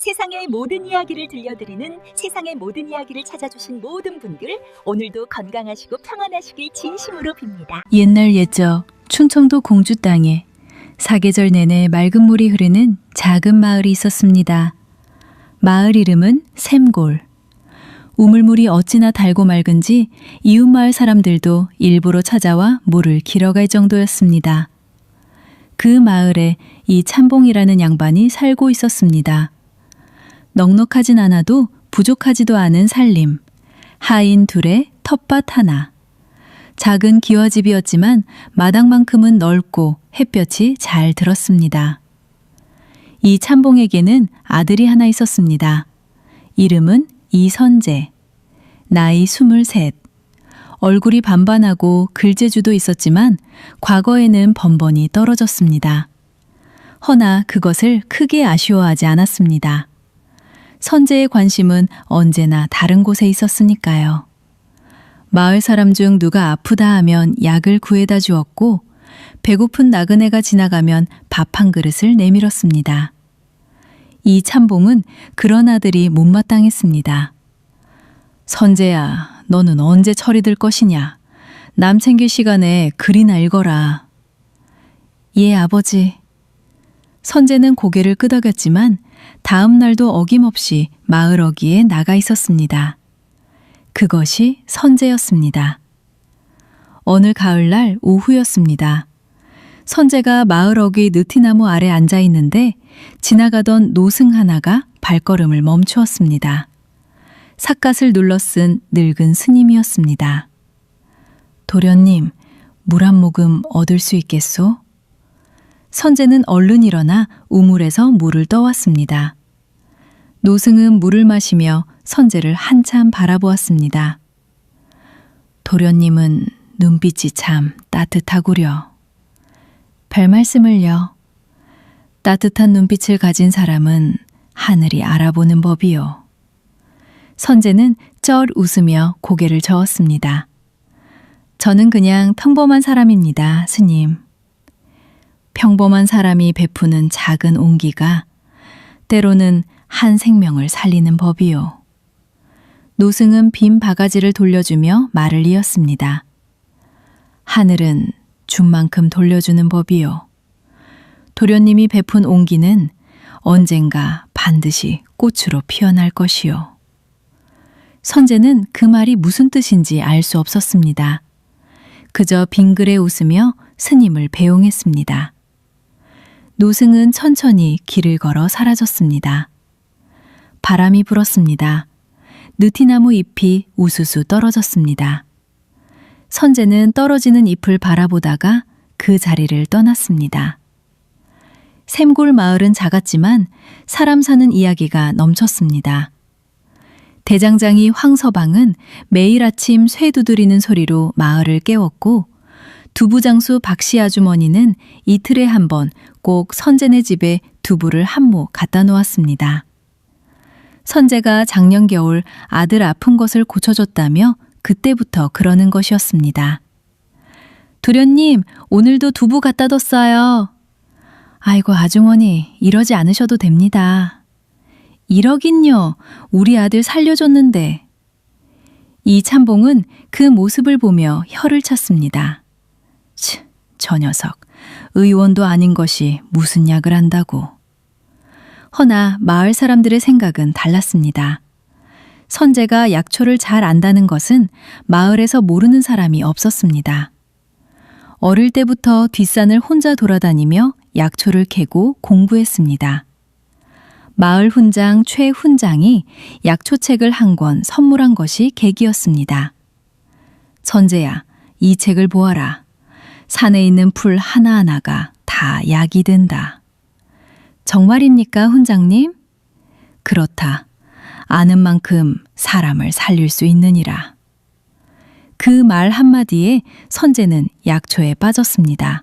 세상의 모든 이야기를 들려드리는 세상의 모든 이야기를 찾아주신 모든 분들, 오늘도 건강하시고 평안하시길 진심으로 빕니다. 옛날 옛적 충청도 공주 땅에 사계절 내내 맑은 물이 흐르는 작은 마을이 있었습니다. 마을 이름은 샘골. 우물물이 어찌나 달고 맑은지 이웃 마을 사람들도 일부러 찾아와 물을 길어갈 정도였습니다. 그 마을에 이 참봉이라는 양반이 살고 있었습니다. 넉넉하진 않아도 부족하지도 않은 살림, 하인 둘에 텃밭 하나. 작은 기와집이었지만 마당만큼은 넓고 햇볕이 잘 들었습니다. 이 참봉에게는 아들이 하나 있었습니다. 이름은 이선재. 나이 23. 얼굴이 반반하고 글재주도 있었지만 과거에는 번번이 떨어졌습니다. 허나 그것을 크게 아쉬워하지 않았습니다. 선재의 관심은 언제나 다른 곳에 있었으니까요. 마을 사람 중 누가 아프다 하면 약을 구해다 주었고, 배고픈 나그네가 지나가면 밥 한 그릇을 내밀었습니다. 이 참봉은 그런 아들이 못마땅했습니다. 선재야, 너는 언제 철이 들 것이냐? 남 챙길 시간에 글이나 읽어라. 예, 아버지. 선재는 고개를 끄덕였지만 다음 날도 어김없이 마을 어귀에 나가 있었습니다. 그것이 선재였습니다. 어느 가을날 오후였습니다. 선재가 마을 어귀 느티나무 아래 앉아 있는데 지나가던 노승 하나가 발걸음을 멈추었습니다. 삿갓을 눌러 쓴 늙은 스님이었습니다. 도련님, 물 한 모금 얻을 수 있겠소? 선재는 얼른 일어나 우물에서 물을 떠왔습니다. 노승은 물을 마시며 선재를 한참 바라보았습니다. 도련님은 눈빛이 참 따뜻하구려. 별 말씀을요. 따뜻한 눈빛을 가진 사람은 하늘이 알아보는 법이요. 선재는 쩔 웃으며 고개를 저었습니다. 저는 그냥 평범한 사람입니다, 스님. 평범한 사람이 베푸는 작은 온기가 때로는 한 생명을 살리는 법이요. 노승은 빈 바가지를 돌려주며 말을 이었습니다. 하늘은 준 만큼 돌려주는 법이요. 도련님이 베푼 온기는 언젠가 반드시 꽃으로 피어날 것이요. 선재는 그 말이 무슨 뜻인지 알 수 없었습니다. 그저 빙그레 웃으며 스님을 배웅했습니다. 노승은 천천히 길을 걸어 사라졌습니다. 바람이 불었습니다. 느티나무 잎이 우수수 떨어졌습니다. 선재는 떨어지는 잎을 바라보다가 그 자리를 떠났습니다. 샘골 마을은 작았지만 사람 사는 이야기가 넘쳤습니다. 대장장이 황서방은 매일 아침 쇠 두드리는 소리로 마을을 깨웠고, 두부장수 박씨 아주머니는 이틀에 한 번 꼭 선재네 집에 두부를 한 모 갖다 놓았습니다. 선재가 작년 겨울 아들 아픈 것을 고쳐줬다며 그때부터 그러는 것이었습니다. 도련님, 오늘도 두부 갖다 뒀어요. 아이고 아주머니, 이러지 않으셔도 됩니다. 이러긴요, 우리 아들 살려줬는데. 이 참봉은 그 모습을 보며 혀를 찼습니다. 저 녀석, 의원도 아닌 것이 무슨 약을 한다고. 허나 마을 사람들의 생각은 달랐습니다. 선재가 약초를 잘 안다는 것은 마을에서 모르는 사람이 없었습니다. 어릴 때부터 뒷산을 혼자 돌아다니며 약초를 캐고 공부했습니다. 마을 훈장 최 훈장이 약초책을 한 권 선물한 것이 계기였습니다. 선재야, 이 책을 보아라. 산에 있는 풀 하나하나가 다 약이 된다. 정말입니까, 훈장님? 그렇다. 아는 만큼 사람을 살릴 수 있느니라. 그 말 한마디에 선재는 약초에 빠졌습니다.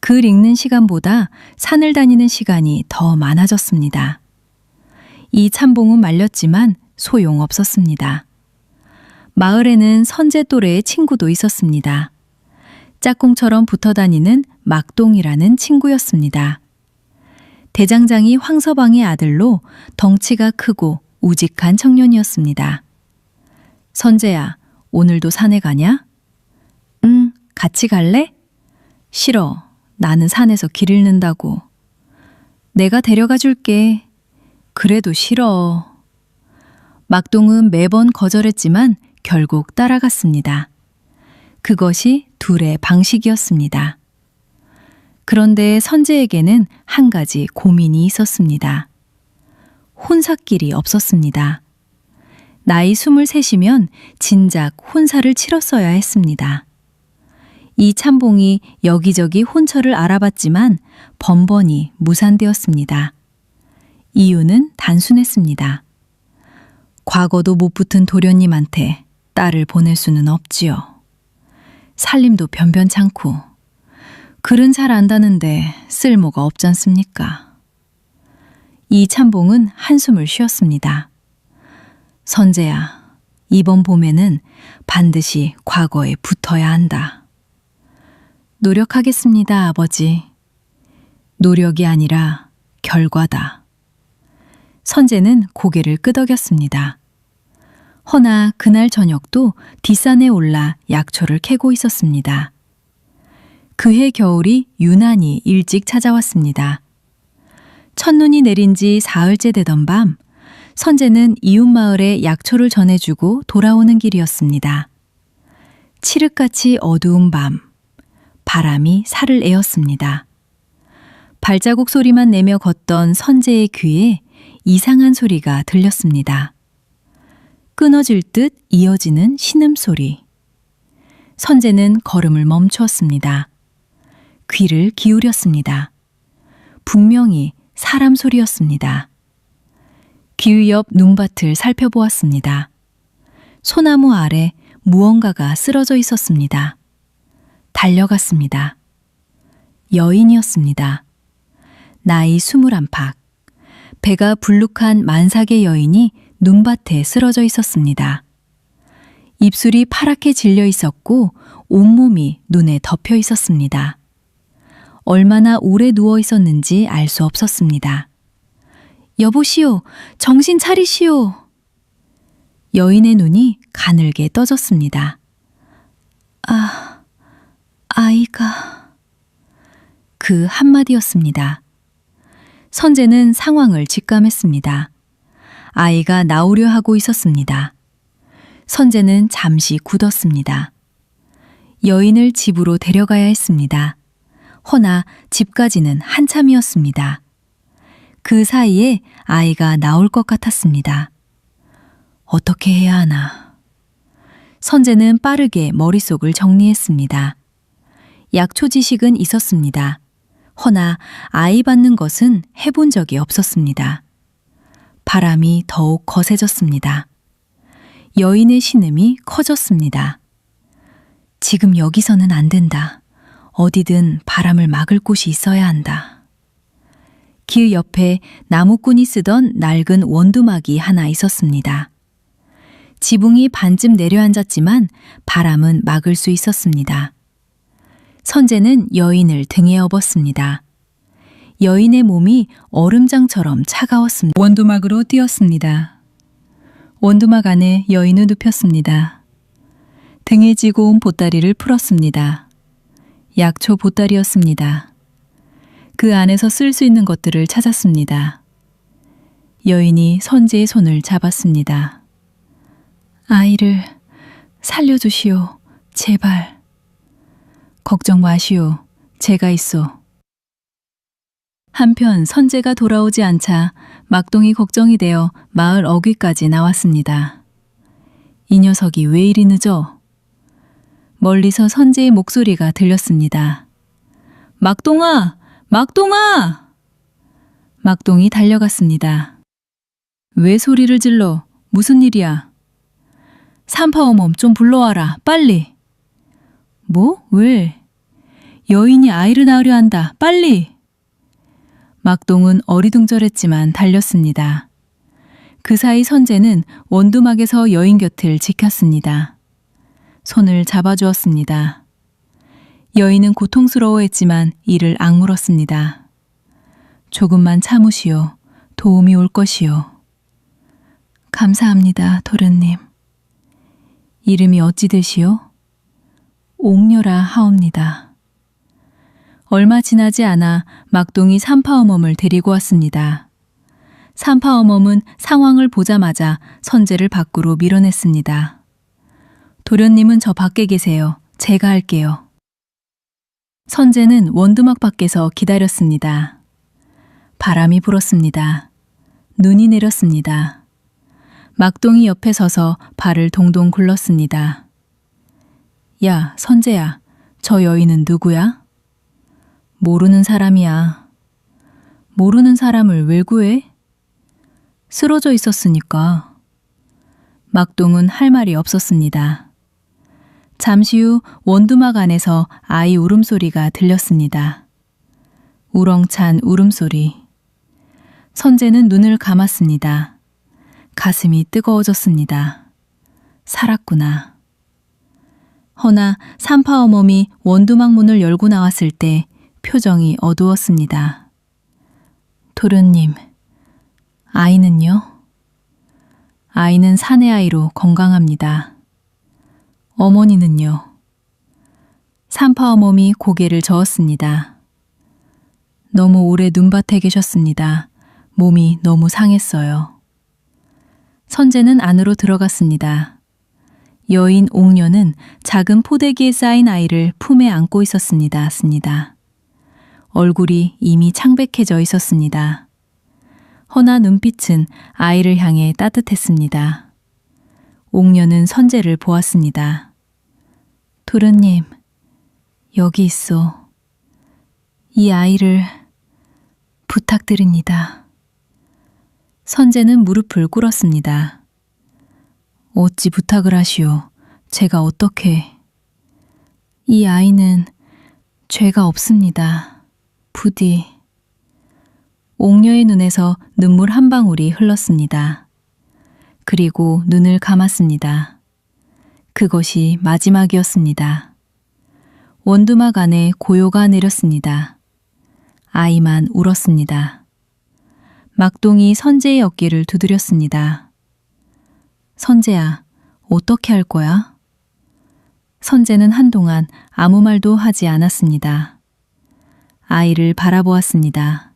글 읽는 시간보다 산을 다니는 시간이 더 많아졌습니다. 이 참봉은 말렸지만 소용없었습니다. 마을에는 선재 또래의 친구도 있었습니다. 짝꿍처럼 붙어 다니는 막동이라는 친구였습니다. 대장장이 황서방의 아들로 덩치가 크고 우직한 청년이었습니다. 선재야, 오늘도 산에 가냐? 응, 같이 갈래? 싫어. 나는 산에서 길 잃는다고. 내가 데려가 줄게. 그래도 싫어. 막동은 매번 거절했지만 결국 따라갔습니다. 그것이 둘의 방식이었습니다. 그런데 선재에게는 한 가지 고민이 있었습니다. 혼사길이 없었습니다. 나이 23이면 진작 혼사를 치렀어야 했습니다. 이 참봉이 여기저기 혼처를 알아봤지만 번번이 무산되었습니다. 이유는 단순했습니다. 과거도 못 붙은 도련님한테 딸을 보낼 수는 없지요. 살림도 변변찮고 글은 잘 안다는데 쓸모가 없지 않습니까? 이 참봉은 한숨을 쉬었습니다. 선재야, 이번 봄에는 반드시 과거에 붙어야 한다. 노력하겠습니다, 아버지. 노력이 아니라 결과다. 선재는 고개를 끄덕였습니다. 허나 그날 저녁도 뒷산에 올라 약초를 캐고 있었습니다. 그해 겨울이 유난히 일찍 찾아왔습니다. 첫눈이 내린 지 사흘째 되던 밤, 선재는 이웃마을에 약초를 전해주고 돌아오는 길이었습니다. 칠흑같이 어두운 밤, 바람이 살을 에었습니다. 발자국 소리만 내며 걷던 선재의 귀에 이상한 소리가 들렸습니다. 끊어질 듯 이어지는 신음소리. 선재는 걸음을 멈추었습니다. 귀를 기울였습니다. 분명히 사람 소리였습니다. 귀 옆 눈밭을 살펴보았습니다. 소나무 아래 무언가가 쓰러져 있었습니다. 달려갔습니다. 여인이었습니다. 나이 21팍. 배가 불룩한 만삭의 여인이 눈밭에 쓰러져 있었습니다. 입술이 파랗게 질려 있었고 온몸이 눈에 덮여 있었습니다. 얼마나 오래 누워 있었는지 알 수 없었습니다. 여보시오, 정신 차리시오. 여인의 눈이 가늘게 떠졌습니다. 아이가... 그 한마디였습니다. 선재는 상황을 직감했습니다. 아이가 나오려 하고 있었습니다. 선재는 잠시 굳었습니다. 여인을 집으로 데려가야 했습니다. 허나 집까지는 한참이었습니다. 그 사이에 아이가 나올 것 같았습니다. 어떻게 해야 하나. 선재는 빠르게 머릿속을 정리했습니다. 약초 지식은 있었습니다. 허나 아이 받는 것은 해본 적이 없었습니다. 바람이 더욱 거세졌습니다. 여인의 신음이 커졌습니다. 지금 여기서는 안 된다. 어디든 바람을 막을 곳이 있어야 한다. 길 옆에 나무꾼이 쓰던 낡은 원두막이 하나 있었습니다. 지붕이 반쯤 내려앉았지만 바람은 막을 수 있었습니다. 선재는 여인을 등에 업었습니다. 여인의 몸이 얼음장처럼 차가웠습니다. 원두막으로 뛰었습니다. 원두막 안에 여인은 눕혔습니다. 등에 지고 온 보따리를 풀었습니다. 약초 보따리였습니다. 그 안에서 쓸 수 있는 것들을 찾았습니다. 여인이 선재의 손을 잡았습니다. 아이를 살려주시오. 제발. 걱정 마시오. 제가 있소. 한편 선재가 돌아오지 않자 막동이 걱정이 되어 마을 어귀까지 나왔습니다. 이 녀석이 왜 이리 늦어? 멀리서 선재의 목소리가 들렸습니다. 막동아! 막동아! 막동이 달려갔습니다. 왜 소리를 질러? 무슨 일이야? 산파어멈 좀 불러와라. 빨리. 뭐? 왜? 여인이 아이를 낳으려 한다. 빨리. 막동은 어리둥절했지만 달렸습니다. 그 사이 선재는 원두막에서 여인 곁을 지켰습니다. 손을 여인은 고통스러워했지만 이를 악물었습니다. 조금만 참으시오. 도움이 올 것이오. 감사합니다, 도련님. 이름이 어찌 되시오? 옥녀라 하옵니다. 얼마 지나지 않아 막동이 산파어멈을 데리고 왔습니다. 산파어멈은 상황을 보자마자 선제를 밖으로 밀어냈습니다. 도련님은 저 밖에 계세요. 제가 할게요. 선제는 원두막 밖에서 기다렸습니다. 바람이 불었습니다. 눈이 내렸습니다. 막동이 옆에 서서 발을 동동 굴렀습니다. 야, 선제야, 저 여인은 누구야? 모르는 사람이야. 모르는 사람을 왜 구해? 쓰러져 있었으니까. 막동은 할 말이 없었습니다. 잠시 후 원두막 안에서 아이 울음소리가 들렸습니다. 우렁찬 울음소리. 선제는 눈을 감았습니다. 가슴이 뜨거워졌습니다. 살았구나. 허나 산파어멈이 원두막 문을 열고 나왔을 때 표정이 어두웠습니다. 도련님, 아이는요? 아이는 사내 아이로 건강합니다. 어머니는요? 산파어멈이 고개를 저었습니다. 너무 오래 눈밭에 계셨습니다. 몸이 너무 상했어요. 선제는 안으로 들어갔습니다. 여인 옥녀는 작은 포대기에 쌓인 아이를 품에 안고 있었습니다. 얼굴이 이미 창백해져 있었습니다. 허나 눈빛은 아이를 향해 따뜻했습니다. 옥녀는 선제를 보았습니다. 도련님, 여기 있소. 이 아이를 부탁드립니다. 선제는 무릎을 꿇었습니다. 어찌 부탁을 하시오. 제가 어떻게... 이 아이는 죄가 없습니다. 부디... 옥녀의 눈에서 눈물 한 방울이 흘렀습니다. 그리고 눈을 감았습니다. 그것이 마지막이었습니다. 원두막 안에 고요가 내렸습니다. 아이만 울었습니다. 막동이 선제의 어깨를 두드렸습니다. 선제야, 어떻게 할 거야? 선제는 한동안 아무 말도 하지 않았습니다. 아이를 바라보았습니다.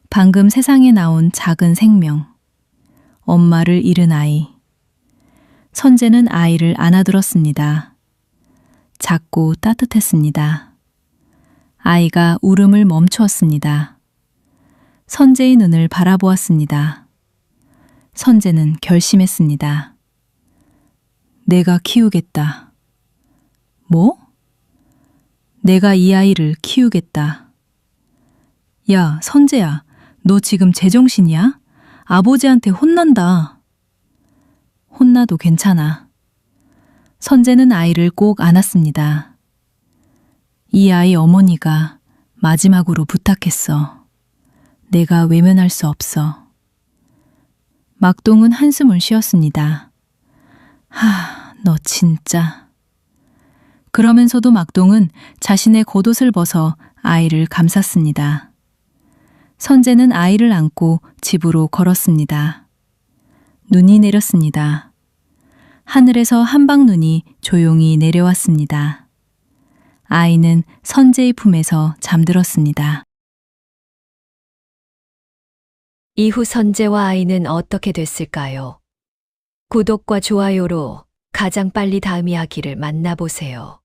방금 세상에 나온 작은 생명, 엄마를 잃은 아이. 선제는 아이를 안아들었습니다. 작고 따뜻했습니다. 아이가 울음을 멈추었습니다. 선제의 눈을 바라보았습니다. 선제는 결심했습니다. 내가 키우겠다. 뭐? 내가 이 아이를 키우겠다. 야, 선제야, 너 지금 제정신이야? 아버지한테 혼난다. 혼나도 괜찮아. 선제는 아이를 꼭 안았습니다. 이 아이 어머니가 마지막으로 부탁했어. 내가 외면할 수 없어. 막동은 한숨을 쉬었습니다. 너 진짜. 그러면서도 막동은 자신의 겉옷을 벗어 아이를 감쌌습니다. 선제는 아이를 안고 집으로 걸었습니다. 눈이 내렸습니다. 하늘에서 한방눈이 조용히 내려왔습니다. 아이는 선제의 품에서 잠들었습니다. 이후 선제와 아이는 어떻게 됐을까요? 구독과 좋아요로 가장 빨리 다음 이야기를 만나보세요.